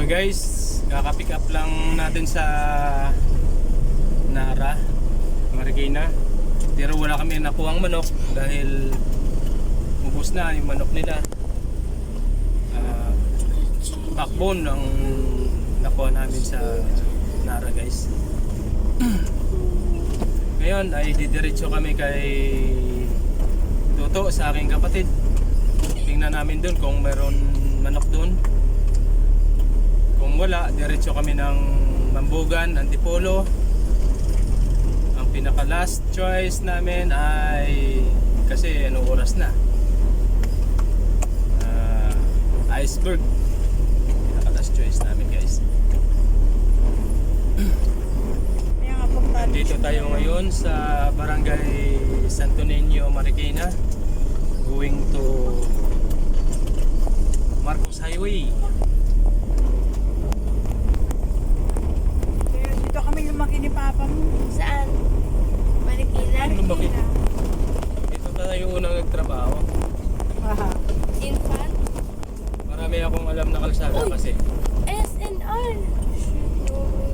Guys, kaka-pick up lang natin sa Nara, Marikina. Pero wala kami nakuhang manok dahil ubos na yung manok nila. Backbone ang nakuha namin sa Nara, guys. Ngayon ay didiretso kami kay Toto, sa aking kapatid. Tingnan namin dun kung meron manok dun. Kung wala, diretso kami ng Mambugan, Antipolo. Ang pinaka last choice namin ay, kasi anong oras na, Iceberg. Pinaka last choice namin, guys. Dito tayo ngayon sa Barangay Santo Niño, Marikina, going to Marcos Highway. Dito kami lumaki ni Papa mo. Saan? Marikina? Ano lumaki? Dito tayo unang nagtrabaho. Aha. Infant? Marami akong alam na kalsada. Uy! Kasi SNR!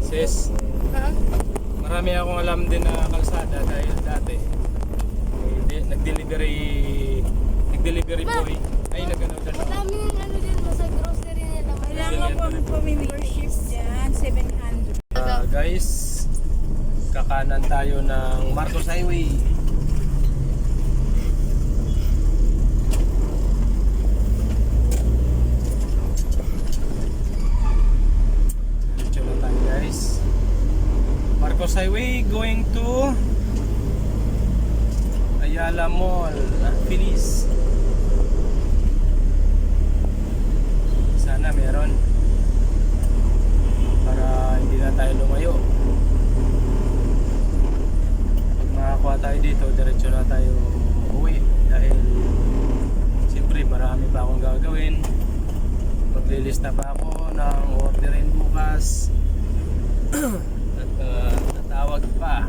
sis, Ha? marami akong alam din na kalsada dahil dati nag-delivery Ma! boy. Ay, nag-ano dalawa. Madaming ano din mo sa grocery nila. Kailangan po po membership dyan, 700. Guys, kakanan tayo ng Marcos Highway. Diretso na tayo, guys. Marcos Highway going to Ayala Mall, Feliz. Sana meron para hindi na tayo lumayo. Pag makakuha tayo dito, diretso na tayo uwi dahil siyempre marami pa akong gagawin. Maglilista pa ako ng orderin bukas. At tatawag pa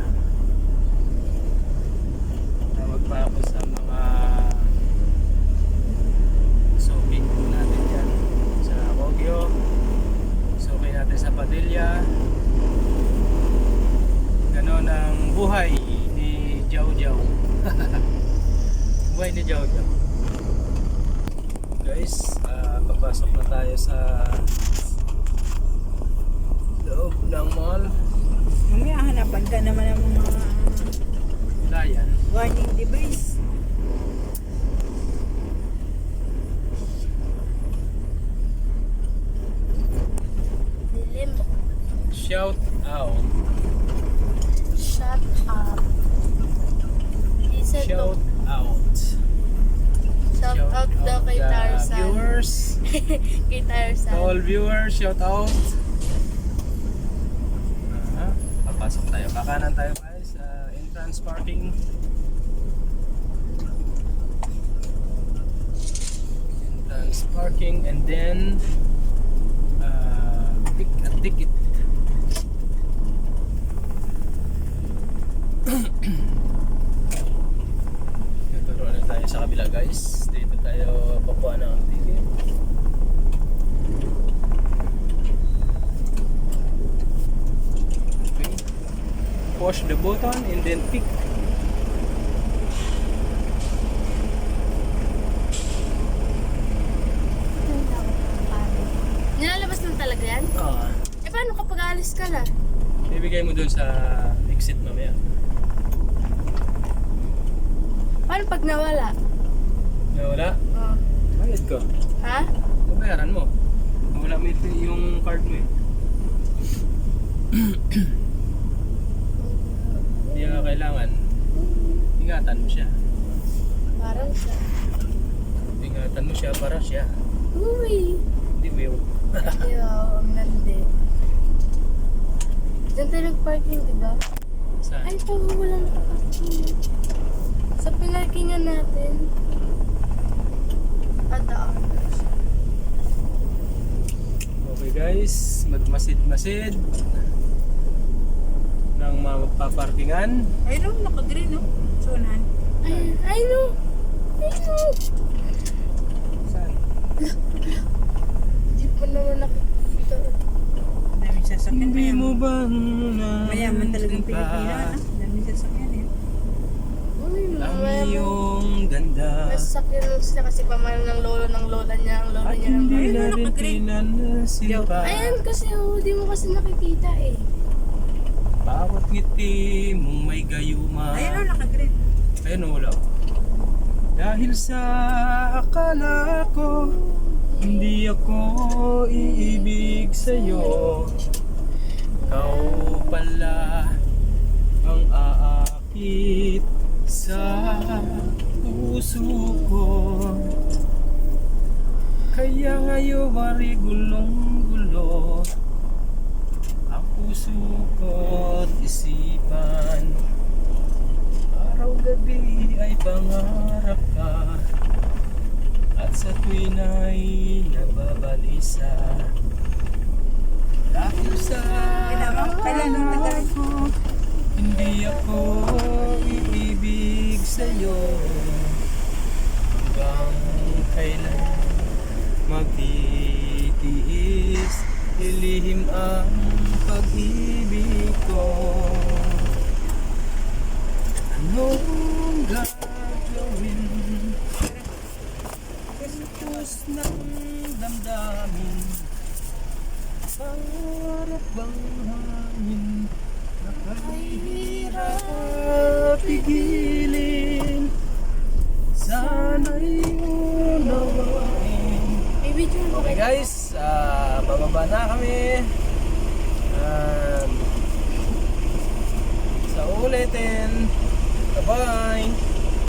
ako sa mga suki natin dyan sa Baguio, suki natin sa Padilla. Ganon ang buhay ni Jau Jau. Buhay ni Jau Jau. Guys, papasok na tayo sa loob ng mall. Mamaya hanapan ka naman ng mga Layan. warning device. Dilim. Shout out. Shut up. Listen Shout to. out. Shout out daw kay the Tarzan. viewers. Kay Tarzan. To all viewers, shout out. Papasok tayo. Kakanan tayo, guys, sa entrance parking. Entrance parking and then pick a ticket. Tuturuan na tayo sa kabila, guys. Dito tayo pakuha ng ticket. Push the button and then pick. Nilalabas lang talaga yan? Eh paano kapag alis ka na? Ibigay mo dun sa exit mamaya. Paano pag nawala? Nawala? Oh. Bayad ko. Ha? Babayaran mo. Nawala mo yung card mo eh. Hindi ka kailangan. Ingatan mo siya. Parang siya. Ingatan mo siya para siya. Uy! Hindi will. Ayaw, ang landi. Diyan tayo nag-parking, diba? Saan? Ay, tayo walang parking. Sa pinarkingan natin. Okay guys, magmasid-masid ng mga magpaparkingan. Ay no, naka-green no. Sunan. Ay, no. Ay, no. Saan? Di pa naman nakikita. bang Mayaman talagang nansin pa Pilipina. Dami sasakyan eh. Ano yun? ang May iyong ganda? sakyan lang sila kasi pamana ng lolo ng lola niya. Ang lolo At niya ng hindi lola. na Ayun, rin naka-green. pinansin Joke. pa. Ayan kasi di mo kasi nakikita eh. Bawat ngiti mong may gayuma. Ayun o, naka-green. Ayun o, wala. Dahil sa akala ko hindi ako iibig sa'yo, ikaw pala ang aakit sa puso ko. Kaya ngayon wari gulong-gulo ang puso ko't isipan. Araw-gabi ay pangarap ka, at sa tuwin ay nababalisa. Dahil sa Kailan nung tagal? ko, hindi ako iibig sa'yo. Hanggang kailan magtitiis, ilihim ang pag-ibig ko. Anong gagawin? Kuskus ng damdamin, pangarap bang hangin, nakahirap pigilin. Sana'y unawain. May video mo Okay guys, bababa na kami. Sa ulitin. Bye-bye.